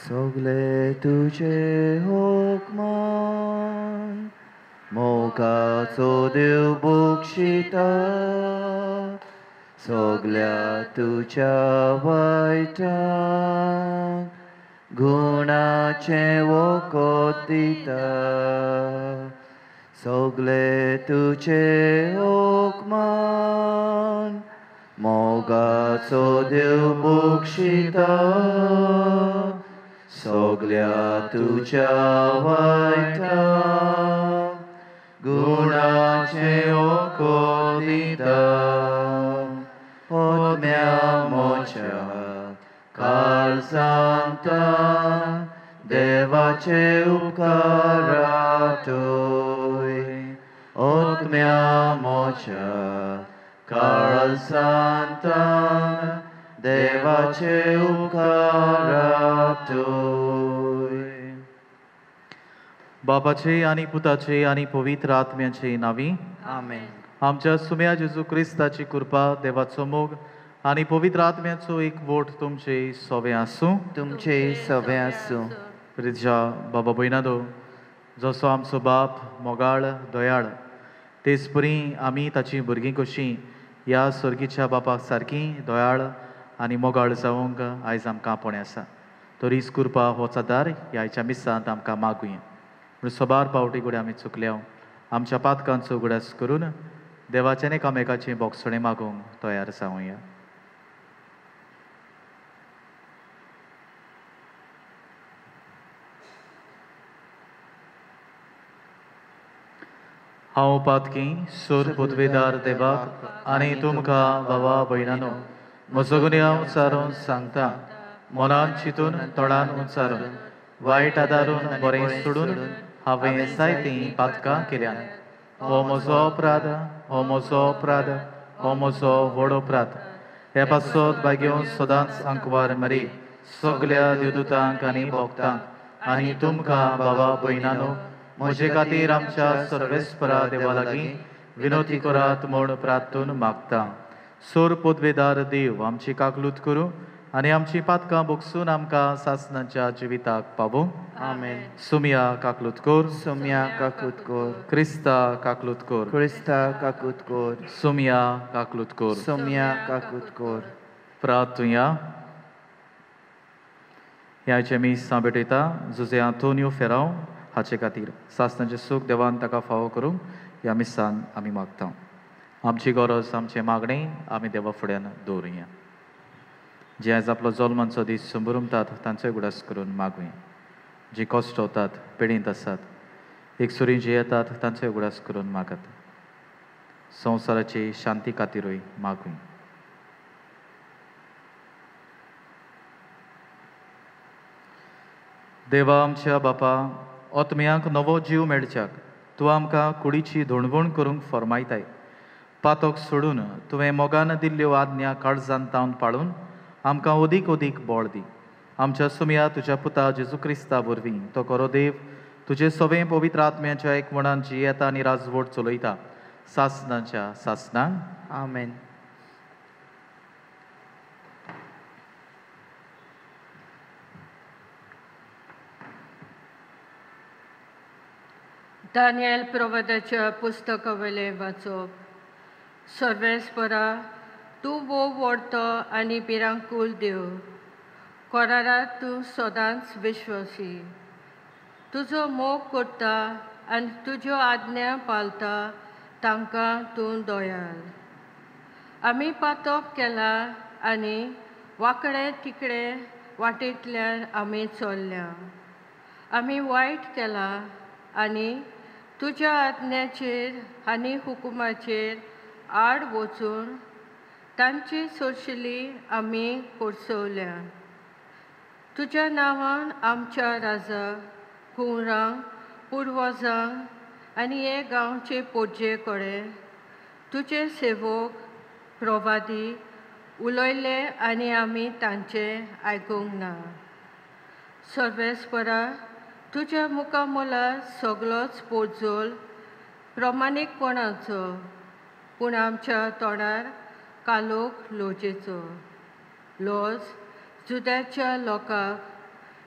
सगळे तुझे हुकमान मोगाचो देव बक्षिता सगळ्या तुझ्या वायटांक गुणाचे वखद दिता सगळे तुझे हुकमान मोगाचो देव बक्षिता सगळ्या तुझ्या वायटांक गुणाचे वखद दिता ओतम्या मोच्या काळजांत देवाचे उपकार आठय ओतम्या मोच्या काळजांत देवाचे उपकार आठय बापाचे आणि पुताचे आणि पवित्र आत्म्याचे नावी आमेन आमच्या सुम्या जेजू क्रिस्ताची कृपा देवाचो मोग आणि पवित्र आत्म्याचो एक वोट तुमचे सोवे आसूं तुमचे सवे आसूं रिजा बाबा भयणादो जसो आमचो बाप मोगाळ दयाळ तेच परी आमी ताची भुरगीं कशीं ह्या सर्गीच्या बापाक सारकीं दयाळ आनी मोगाळ जावंक आयज आमकां आपणे आसा तरीच कृपा हो आदार ह्याच्या मिसांत आमकां मागुया म्हूण सोबार पावटी घोडे आमी चुकल्या आमच्या पातकांचो उगडास करून देवाचें एकामेकाचें बोगसणें मागूंक तयार जावया हांव पातकी सोर पदवेदार देवाक आनी तुमकां बाबा भयणानो म्हजो गुन्य उच्चारून सांगता मनान चिंतून तोंडान उच्चारून वायट आदारून बरें सोडून हांवें जायतीं पातकां केल्यान हो म्हजो अपराध हो म्हजो अपराध हो म्हजो व्हड अपराध हे पासत बागेवन सदांच आंकवार मारी सगळ्या देवदूतांक आनी भक्तांक आनी तुमकां बाबा भयणानो म्हजे खातीर आमच्या सर्वेस्परा देवा लागीं विनोती करात म्हूण प्रार्थून मागता सोर पदवेदार देव आमची काकलूत करूं आनी आमची पातकां बोगसून आमकां सासणाच्या जिविताक पावूं आमेन सुमिया काकलूत कोर सोम्या काकूत कोर क्रिस्ता काकलूत कोर क्रिस्ता काकूत कोर सुमिया काकलूत कोर सोम्या काकूत कोर प्रार्थुया ह्याचे मी सांबेटयता जुजे आंतोनियो फेराव हाचे खातीर सासणाचें सूख देवान ताका फावो करूंक ह्या मिसान आमी मागता आमची गरज आमचें मागणें आमी देवा फुड्यान दवरुया जे आयज आपलो जल्मांचो दीस संभरमतात तांचोय उगडास करून मागुया जी कश्ट होतात पिडींत आसात एकसुरी जी येतात तांचोय उगडास करून मागत संवसाराची शांती खातीरूय मागुया देवा आमच्या बापा ओतम्यांक नवो जीव मेळच्याक तूं आमकां कुडीची धोणवण करूंक फरमायताय पातोक सोडून तुवें मोगान दिल्ल्यो आज्ञा काळजांत तावन पाळून आमकां ओदीक ओदीक बळ दी आमच्या सुमया तुज्या पुता जेजू क्रिस्ता वरवीं तो खरो देव तुजे सवें पवित्र आत्म्याच्या एकवणान जियेता आनी राजवट चलयता सासणाच्या सासणांक आमेन दानियल प्रवदाच्या पुस्तका वयलें वाचप सर्वेस्परा तूं वो व्हडतो आनी भिरांकूळ देव कोरारात तूं सदांच विश्वासी तुजो मोग करता आनी तुज्यो आज्ञा पाळटा तांकां तूं दयाल आमी पातोप केला आनी वांकडे तिकडे वाटेंतल्यान आमी चल्ल्या आमी वायट केला आनी तुज्या आज्ञाचेर आनी हुकुमाचेर आड वचून तांची सोडशिली आमी कोसवल्या तुज्या नांवान आमच्या राजाक कुंवरांक पुर्वजांक आनी हे गांवचे पोरजे कडेन तुजे सेवक प्रवादी उलयले आनी आमी तांचे आयकूंक ना सर्वेस्परा तुज्या मुखामोला सगळोच पोरजोल प्रमाणीकपणाचो पूण आमच्या तोंडार कालोख लोजेचो लॉज जुद्याच्या लोकांक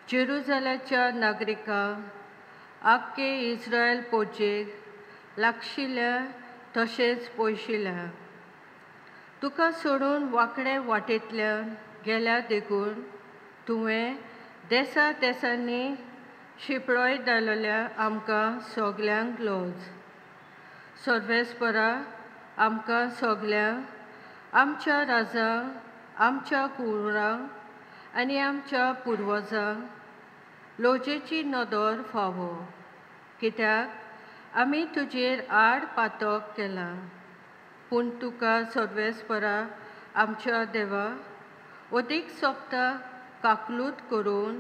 जेरुसलेमच्या नागरिकांक आख्खे इस्रायल पोचेक लागशिल्ल्या तशेंच पयशिल्ल्या तुका सोडून वांकडे वाटेंतल्यान गेल्या देखून तुवें देसा देसांनी शिपळोय घालल्या आमकां सगल्यांक लॉज सर्वेस्परा आमकां सगल्यांक आमच्या राजांक आमच्या कुळांक आनी आमच्या पुर्वजांक लोजेची नदर फावो कित्याक आमी तुजेर आड पातक केला पूण तुका सर्वेस्परा आमच्या देवा अदीक सोंपता काकलूत करून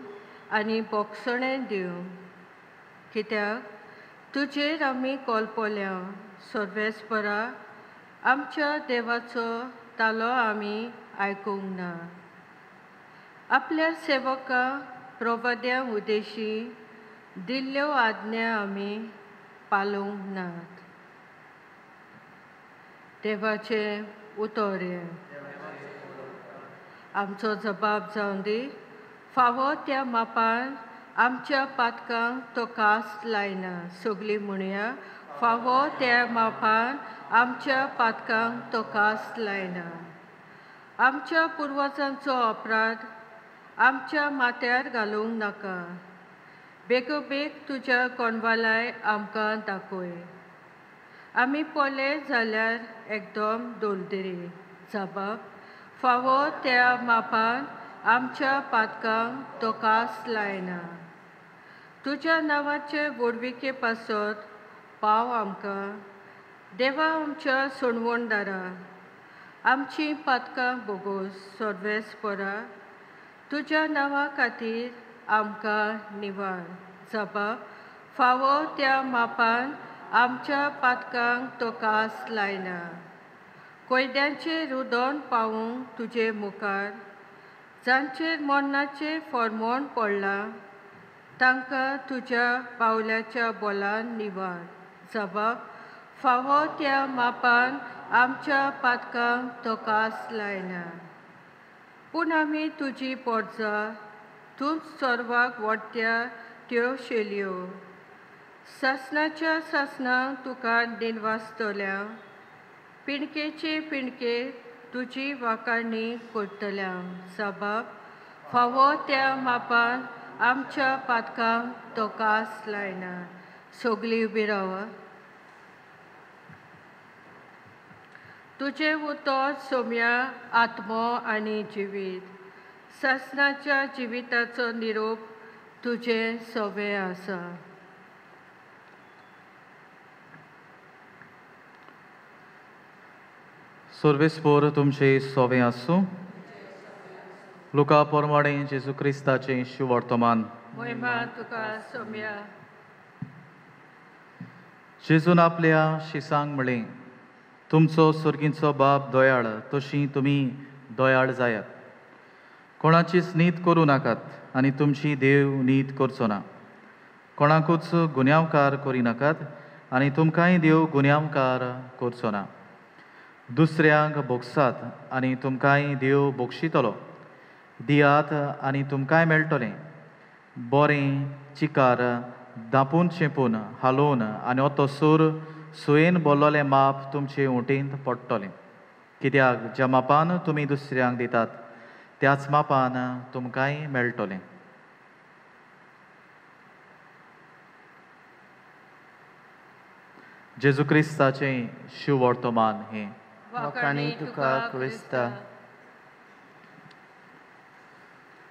आनी बोगसणें दिवं कित्याक तुजेर आमी कोलपोल्या सर्वेस्परा आमच्या देवाचो तालो आमी आयकूंक ना आपल्या सेवकां प्रवाद्यां उद्देशी दिल्ल्यो आज्ञा आमी पाळूंक नात देवाचे उतर आमचो जबाब जावन दी फावो त्या मापान आमच्या पातकांक तो कास्ट लायना सगळीं म्हणया फावो त्या मापान आमच्या पातकांक तो कास्ट लायना आमच्या पुर्वजांचो अपराध आमच्या माथ्यार घालूंक नाका बेगोबेग तुज्या कोणवालाय आमकां दाखय आमी पोले जाल्यार एकदम दोलदिरी जबाब फावो त्या मापान आमच्या पातकांक तो कास लायना तुज्या नांवाचे वडविके पासत पाव आमकां देवा आमच्या सोणवणदारा आमची पातकां बोगोस सर्वेस्परा तुज्या नांवा खातीर आमकां निवार जबाब फावो त्या मापान आमच्या पातकांक तो कास लायना कोयद्यांचे रुदोन पावूंक तुजे मुखार जांचेर मरणाचें फर्मोण पडलां तांकां तुज्या पावल्याच्या बोलान निवार जबाब फावो त्या मापान आमच्या पातकांक तो कास लायना पूण आमी तुजी पोरजां तूंच चोरवाक वडट्या त्यो शेलयो सासणाच्या सासणांक तुका निर्वासतल्या पिणकेचे पिणके तुजी वाकाणणी करतल्या जबाब फावो त्या मापान आमच्या पातकांक तो कास लायना सगळीं उबी रावा तुजे उतर सोम्या आत्मो आनी जिवीत सासणाच्या जिविताचो निरोप तुजे सवे आसा सर्वेस्पोर तुमचे सोवे आसूं लुका पोरमाणे जेजू क्रिस्ताचें शिव वर्तमान महिमा तुका सोम्या जेजून आपल्या शिसांक म्हणलें तुमचो सुर्गींचो बाप दोयाळ तशी तुमी दोयाळ जायात कोणाचीच नीत करूं नाकात आनी तुमची देव नीत करचो ना कोणाकूच गुन्यांवकार करिनाकात आनी तुमकांय देव गुन्यांवकार करचो ना दुसऱ्यांक बोगसात आनी तुमकांय देव बोगशितलो दियात आनी तुमकांय मेळटलें बरें चिकार दापून चेपून हालोवन आनी ओतो सूर सुयेन बोल्लोलें माप तुमचे ओंटेंत पडटलें कित्याक ज्या मापान तुमी दुसऱ्यांक दितात त्याच मापान तुमकांय मेळटलें जेजू क्रिस्ताचें शिव वर्तमान हें वाकाणी तुका क्रिस्ता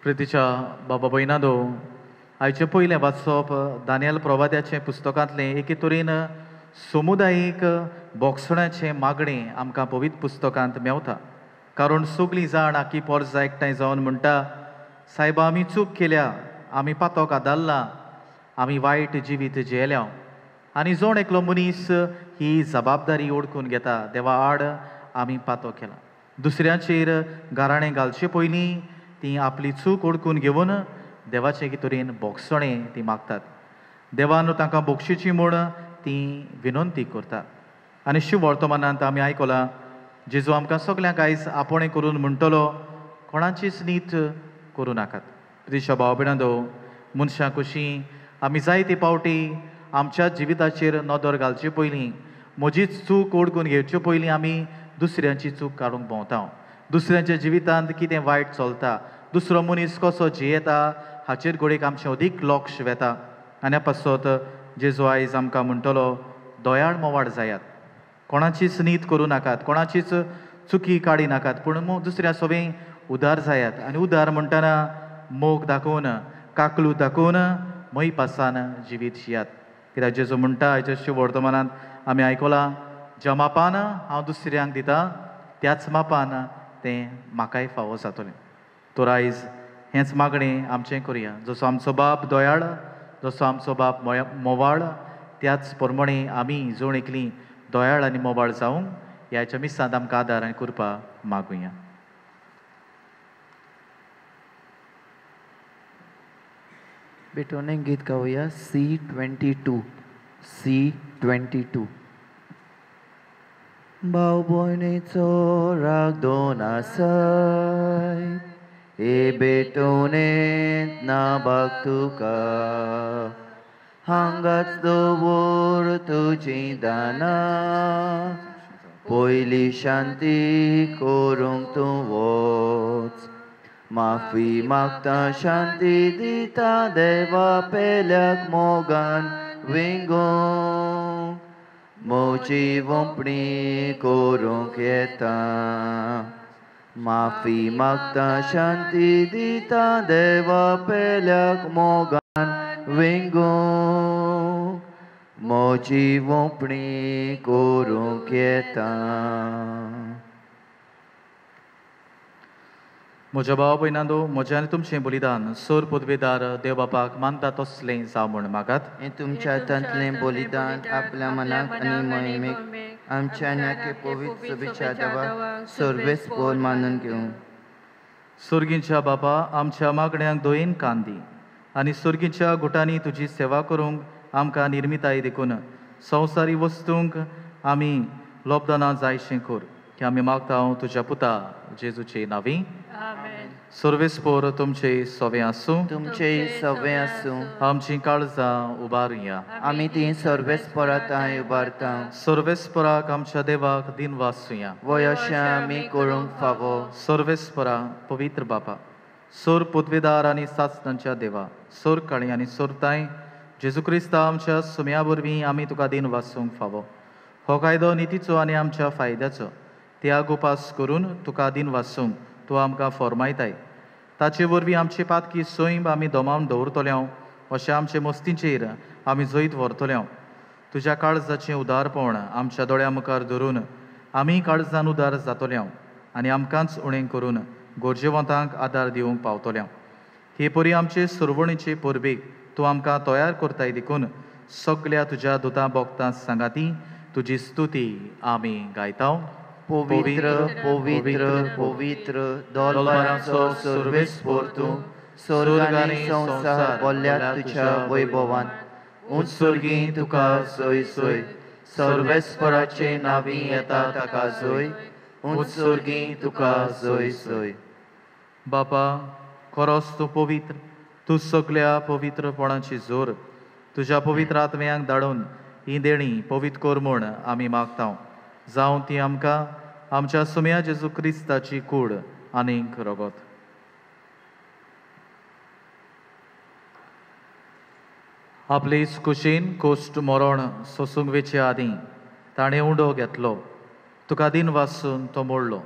प्रितीच्या बाबा भयणादो आयचे पयलें वाचप दानियल प्रवाद्याचें पुस्तकांतलें एके तरेन समुदायीक बोगसणाचें मागणें आमकां पवित्र पुस्तकांत मेवता कारण सगळीं जाण आखी पोरजां एकठांय जावन म्हणटा सायबा आमी चूक केल्या आमी पातोक आदारला आमी वायट जिवीत जियेल्या आनी जोण एकलो मनीस ही जबाबदारी ओळखून घेता देवा आड आमी पातो केला दुसऱ्याचेर गाराणें घालचे पयलीं ती आपली चूक ओळखून घेवन देवाचे एके तरेन बोगसणें ती मागतात देवान तांकां बोगशीची म्हूण ती विनंती करता आनी शिव वर्तमानांत आमी आयकलां जेजू आमकां सगल्यांक आयज आपणे करून म्हणटलो कोणाचीच नीत करूं नाकात प्रिय भाव भयणांनो मनशां कशीं आमी जायते पावटी आमच्या जिविताचेर नदर घालचे पयलीं म्हजीच चूक ओळखून घेवचे पयलीं आमी दुसऱ्यांची चूक काडूंक भोंवता. दुसऱ्यांच्या जिवितांत कितें वायट चलता, दुसरो मनीस कसो जियेता हाचेर घडयेक आमचें अदीक लक्ष वेता. आनी पासत जेजू आयज आमकां म्हणटलो दोयाळ मोवाळ जायात, कोणाचीच नीत करूं नाकात, कोणाचीच चुकी काडी नाकात, पूण दुसऱ्या सवें उदार जायात. आनी उदार म्हणटना मोग दाखोवन काकलू दाखोवन मै पासान जिवीत जियात. कित्याक जेजू म्हणटा हेच्या वर्तमानांत आमी आयकलां, ज्या मापान हांव दुसऱ्यांक दिता त्याच मापान तें म्हाकाय फावो जातलें. तर आयज हेंच मागणें आमचें करुया. जसो आमचो बाप दोयाळ, जसो आमचो बाप मोवाळ, त्याच प्रमाणे आमी जोण एकलीं दोयाळ आनी मोवाळ जावंक ह्याच्या मिसांत आमकां आदार आनी कृपा मागुया. बेटोने गीत गावया C22. C22. भाव भयणीचो राग दोन आसाय, ए बेटोने नाबाक तुका हांगाच दवर तुजी दानां, पयली शांती करूंक तूं वच. माफी मागता शांती दिता देवा पेल्याक मोगान विंगूंक, म्हजी वंपणी करूंक येता. माफी मागता शांती दिता देवा पेल्याक मोगान विंगूंक, म्हजी वंपणी करूंक येता. म्हज्या भाव भयणांनो, म्हजें आनी तुमचें बलिदान सोर पदवेदार देव बापाक मानता तसलें जावं म्हण मागात. हे तुमच्या हातांतलें बलिदान आपल्या मनाक आनी मोहिमेक आमच्या नाके पवित्र सभेच्या देवाक सर्वेस्पोर मानून घेवं. सुर्गींच्या बापा, आमच्या मागण्यांक दोयेन कान दी आनी सुर्गींच्या गुटांनी तुजी सेवा करूंक आमकां निर्मिताय देखून संवसारी वस्तूंक आमी लोबदाना जायशें कर. की आमी मागता तुज्या पुता जेजूचे नांवी. सर्वेस्पोर तुमचे सवें आसूं, तुमचे सवें आसूं. आमचीं काळजां उबारुया. आमी ती सर्वेस्पोराताय उबारता. सर्वेस्पराक आमच्या देवाक दिन वाचुया. वय अशें आमी करूंक फावो. सर्वेस्परा पवित्र बापा, सोर पदवेदार आनी सासणांच्या देवा, सोर काळी आनी सोरताय जेजू क्रिस्ता आमच्या सुम्या वरवीं आमी तुका दिन वाचूंक फावो. हो कायदो नितीचो आनी आमच्या फायद्याचो त्याग उपास करून तुका दिन वाचूंक तूं आमकां फॉर्मायताय. ताचे वरवीं आमचे पातकी सोयंब आमी दोमावन दवरतल्यो, अशें आमचे मस्तीचेर आमी जैत व्हरतल्यो. तुज्या काळजाचें उदारपण आमच्या दोळ्या मुखार धरून आमी काळजान उदार जातल्यो आनी आमकांच उणें करून गोरजेवंतांक आदार दिवंक पावतल्यो. हे परी आमचे सुरवणीचे परबेक तूं आमकां तयार करताय देखून सगळ्या तुज्या दुतां भोगतां सांगाती तुजी स्तुती आमी गायता. पवित्र पवित्र पवित्र दोलबारांचो सर्वेस्पोर तूं, स्वर्ग आनी संवसार भरल्यात तुज्या वैभवान. उत्सर्गी तुका सोय सोय, सर्वेस्पराचे नांवी येता ताका सोय. उत्सर्गी तुका सोय सोय. बापा, खरोच तूं पवित्र, तूं सगळ्या पवित्रपणाची जोर. तुज्या पवित्र आत्म्यांक धाडून ही देणी पवित्र कर म्हूण आमी मागता. जावं ती आमकां आमच्या सुम्या जेजू क्रिस्ताची कूड आनीक रगत. आपले कुशीन कोश्ट मरण सोसूंक वेचे आदीं ताणें उंडो घेतलो. तुका दिन वाचून तो मोडलो.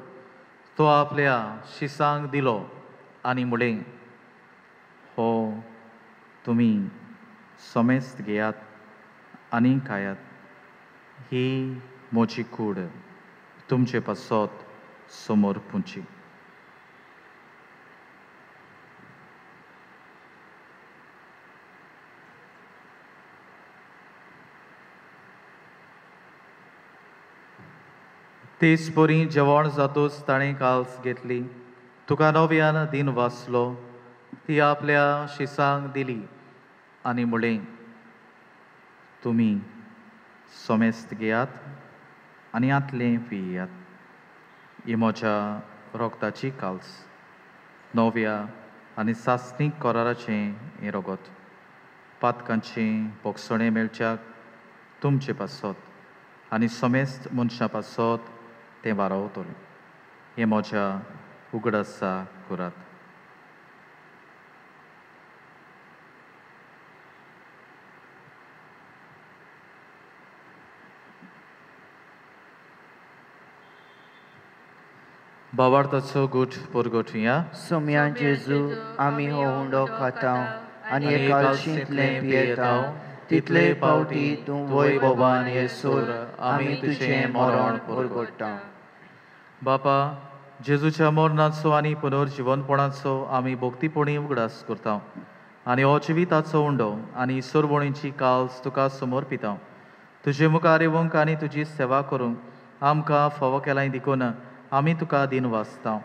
तो आपल्या शिसांक दिलो आनी म्हळें, हो तुमी समेस्त घेयात आनी खायात. ही म्हजी कूड तुमचे पासत समोर पुंची. तेच परी जेवण जातूच ताणें काल्स घेतली. तुका नव्यान दिन वाचलो. ती आपल्या शिसांक दिली आनी म्हळें, तुमी समेस्त घेयात आनी आतलें पियेयात. ही म्हज्या रोगताची काल्स, नव्या आनी सासणीक कोराराचें हें रगत पातकांचें बोगसणें मेळच्याक तुमचे पासत आनी समेस्त मनशां पासत तें वारावतलें. हें म्हज्या उगडासा कुरात. भावार्थाचो गूट परगटुया. सोम्या जेजू आमी हो हुंडो खाता आनी हे काळशींतलें पियेता तितले पावटी तूं वैभवान येसोर आमी तुजें मरण परगट्टा. बापा, जेजूच्या मरणाचो आनी पुनर्जिवनपणाचो आमी भोक्तीपणी उगडास करता आनी हो जिविताचो उंडो आनी सोरवणीची काल्स तुका समर्पिता. तुजे मुखार येवंक आनी तुजी सेवा करूंक आमकां फावो केलां देखून आमी तुका दिन वाचता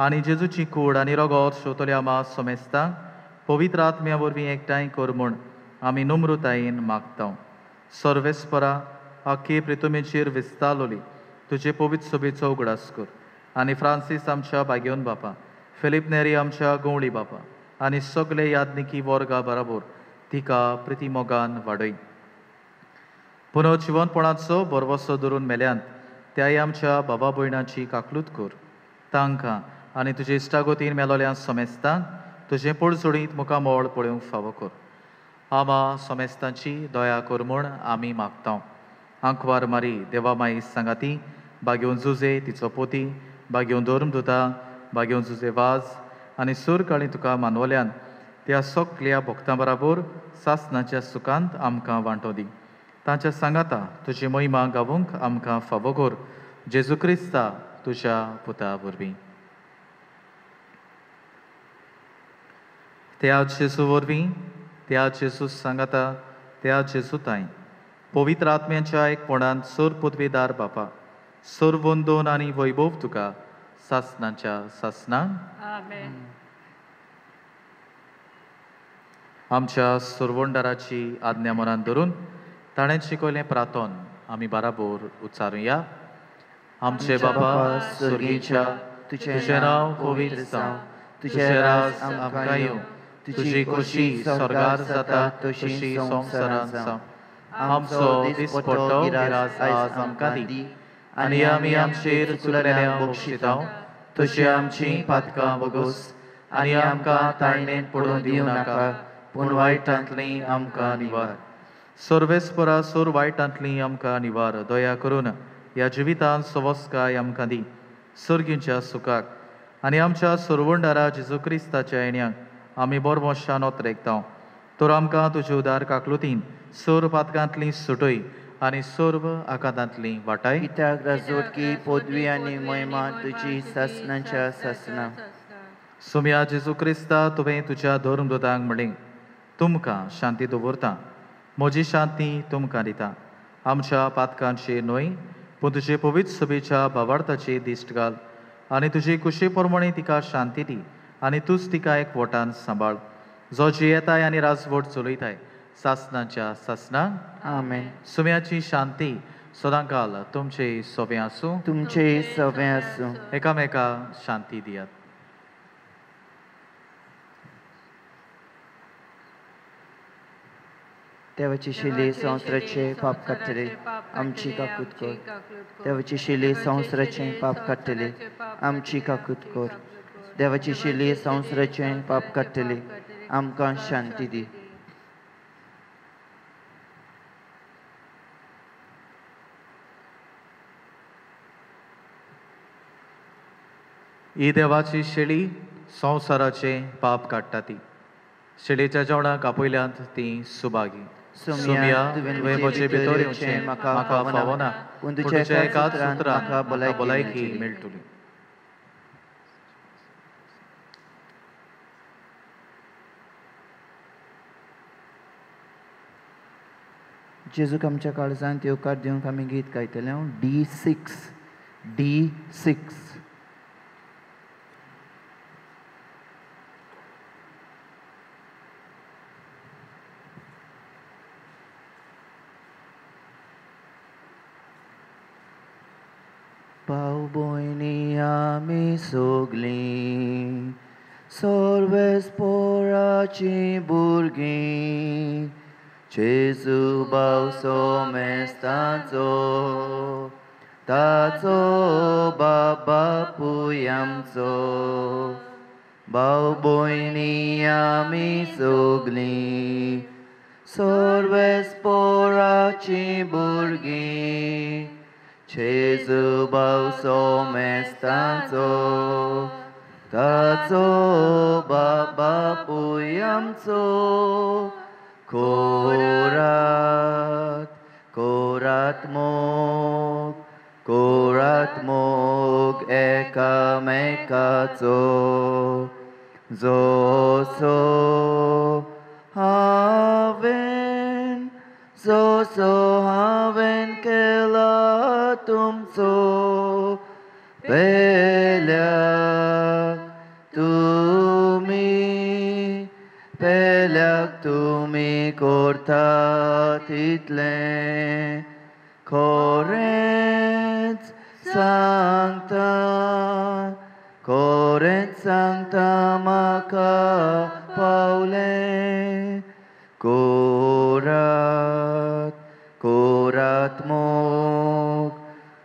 आनी जेजूची कूड आनी रगत शेवतल्या आमा समेस्तांक पवित्र आत्म्या वरवीं एकठांय कर म्हूण आमी नम्रतायेन मागता. सर्वेस्परा आख्खे प्रितुमेचेर विस्तारलोली तुजे पवित्र सभेचो उगडास कर आनी फ्रांसीस आमच्या भाग्योन बापा, फिलीप नेरी आमच्या गवळी बापा आनी सगळे यादनिकी वर्गा बराबर तिका प्रितीमोगान वाडय. पुनर्जिवनपणाचो बरवसो धरून मेल्यांत त्याय आमच्या बाबा भयणांची काकलूत कर. तांकां आनी तुजे इश्टागोतीन मेलोल्या समेस्तांक तुजें पडसोडीत मुखामोळ पळोवंक फावो कर. आमा समेस्तांची दया कर म्हूण आमी मागता. आंकवार मारी देवा माई सांगाती, भाग्योन जुजे तिचो पोती, भाग्योन धर्मदुता, भाग्योन जुजे वाज आनी सूर काळी तुका मानवल्यान त्या सगळ्या भक्तां बराबर सासणाच्या सुखांत आमकां वांटो दी. तांच्या सांगाता तुजी महिमा गावूंक आमकां फावो कर. जेजू क्रिस्ता तुज्या पुता वरवीं. त्या जेजू वरवीं, त्या जेजू सांगाता, त्या जेजू ताई पवित्र आत्म्याच्या एकपणान सोर पदवेदार बापा, सोर वंदोन आनी वैभव तुका सासणाच्या सासणांक आमेन. आमच्या सोरवंडाराची आज्ञा मनान धरून ताणें शिकयलें प्रार्थन आमी बराबर उच्चारुया. आमचे बाबा स्वर्गीच्या, तुजें नांव पवित्र जावं, तुजें राज आमकां येवं, तुजी खोशी स्वर्गार जाता तशी संवसारांत जावं. आमचो दीस पडटो गिरास आयज आमकां दी आनी आमी आमचेर चुकलेल्यांक बक्षितांव तशी आमची पातकां बगोस आनी आमकां ताळणेंत पडूं दिवं नाका पूण वायटांतलीं आमकां निवार. सर्वेस्परा सोर वायटांतलीं आमकां निवार. दया करून ह्या जिवितांत सवस्काय आमकां दी सर्गीच्या सुखाक आनी आमच्या सोरवंडारा जेजू क्रिस्ताच्या येण्याक आमी बरमोशान ओतरेकता. तर आमकां तुजे उदार काकलुतीन सोर पातकांतलीं सुटय आनी सोर्व आकांतांतलीं वाटाय. कित्याक राजवटकी पदवी आनी महिमा तुजी सासणाच्या सासणां. सुम्या जेजू क्रिस्ता तुवें तुज्या धर्मदूतांक म्हणलें, तुमकां शांती दवरता, म्हजी शांती तुमकां दिता. आमच्या पातकांचेर न्हय पूण तुजे पवित्र सभेच्या भावार्थाचेर दिश्ट घाल आनी तुजे कुशे प्रमाणे तिका शांती दी आनी तूंच तिका एकवटान सांबाळ. जो जियेताय आनी राजवट चलयताय सासणाच्या सासणांक आमेन. सुम्याची शांती सदांकाल तुमचे सोबे आसूं. तुमचे सवे आसूं. एकामेका शांती दियात. देवाची शिले संवसाराचे पाप काडटले आमची काकूत कर. देवाची शिले संवसाराचे पाप काडटले आमची काकूत कर. देवाची शिले संवसाराचे पाप काडटले आमकां शांती दी. ही देवाची शेळी संवसाराचे पाप काडटा ती. शेळेच्या जेवणाक आपयल्यांत ती सुभागी. सोम्या तुवें म्हजे भितर येवचें म्हाका फावो ना पूण तुज्या एकाच उतरान म्हाका भलायकी मेळटली. जेजूक आमच्या काळजांत येवकार दिवंक आमी गीत गायतले. D6 भाव भयणी आमी सोगलीं Sorvesporaci burgi, Jesu bauso mestanzo, Tazo baba puyamzo, Bau boiniami sugli, Sorvesporaci burgi, Jesu bauso mestanzo, Tazo baba puyamzo, korat mog ekamekazo, zoso haven kela tumso, pelak tumi korta title, Corinth sancta maca Paule,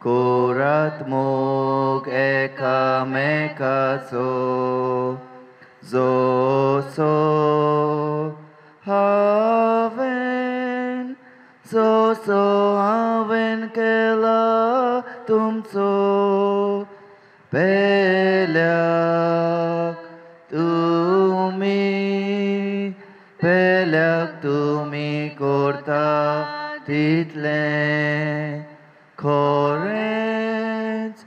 corat mog ekamekazo, zoso haven kela tumso, pelak tumi korta title, Corinth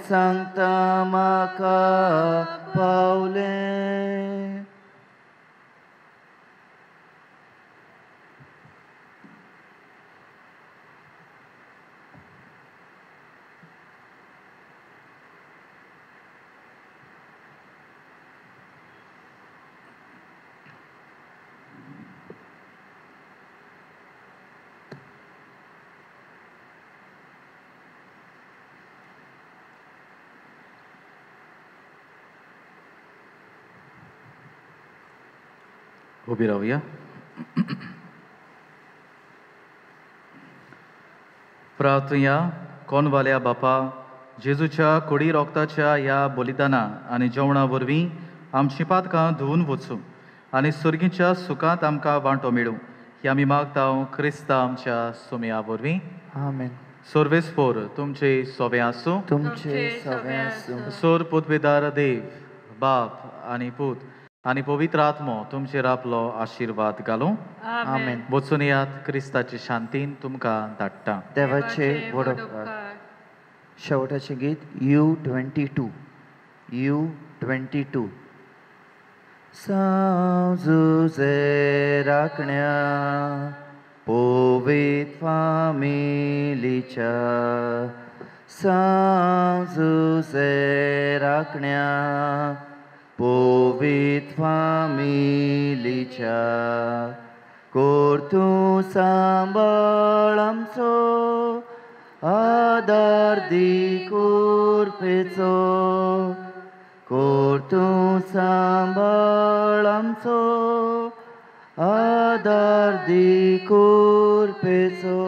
sancta maca Paule. उभी राहूया. प्रार्थना. कोणवाल्या बापा, जेजूच्या कुडी रोगताच्या ह्या बलिदाना आनी जेवणा वरवीं आमची पातकां धुवन वचूं आनी सुर्गीच्या सुखांत आमकां वांटो मेळूं ही आमी मागतां क्रिस्ता आमच्या सुमया वरवीं. आमेन. सोर्वेस्पोर तुमचे सोबे आसूं. तुमचे सवे आसूं. सोर पुतवेदार देव, बाप आनी पूत आनी पवित्र आत्मो तुमचेर आपलो आशिर्वाद घालूं. आमेन. वचून यात क्रिस्ताचे शांतीन तुमकां धाडटा. देवाचे वडोवकार. शेवटाचे गीत U22. साजुजे राखण्या पोवीत फामिलीच्या, साजुजे राखण्या पोवीत फामिलीच्या, कोर तूं सांबाळ आमचो आदार दी कुरपेचो, कोर तूं सांबाळ आमचो आदार दी कुरपेचो.